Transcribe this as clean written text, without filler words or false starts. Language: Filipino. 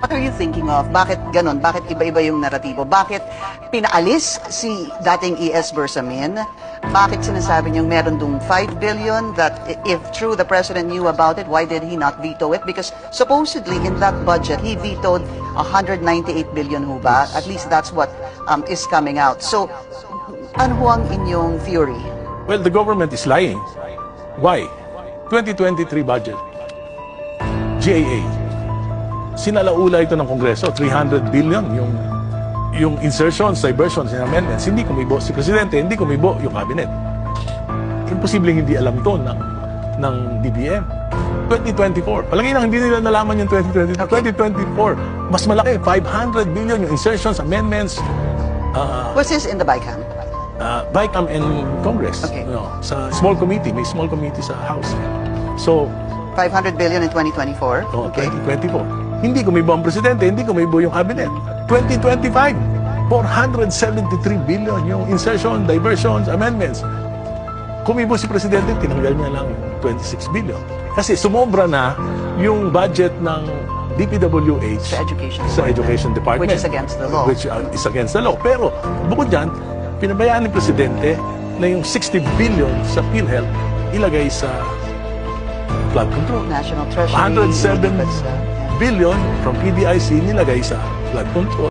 What are you thinking of? Bakit ganon? Bakit iba-iba yung naratibo? Bakit pinaalis si dating ES Bersamin? Bakit sinasabi niyong meron dong 5 billion that if true the president knew about it, why did he not veto it? Because supposedly in that budget, he vetoed 198 billion ho ba? At least that's what is coming out. So, ano ho ang inyong theory? Well, the government is lying. Why? 2023 budget. GAA. Sinalaula ito ng Kongreso, 300 billion yung insertions, diversions, and amendments. Hindi kumibo si Presidente, hindi kumibo yung Cabinet. Imposibleng hindi alam to ng DBM. 2024, palagi lang hindi nila nalaman yung 2023. Okay. 2024, mas malaki, 500 billion yung insertions, amendments. Was this in the BICAM? BICAM and Congress. Okay. You know, sa small committee, may small committee sa House. So, 500 billion in 2024? Okay. 2024. Hindi kumibo ang Presidente, hindi kumibo yung Cabinet. 2025, 473 billion yung insertion, diversions, amendments. Kumibo si Presidente, tinanggal niya lang 26 billion. Kasi sumobra na yung budget ng DPWH Sa Education Department. Which is against the law. Which is against the law. Pero bukod dyan, pinabayaan ni Presidente na yung 60 billion sa PhilHealth ilagay sa flood control. National Treasury. 107 billion from PDIC nilagay sa flood control.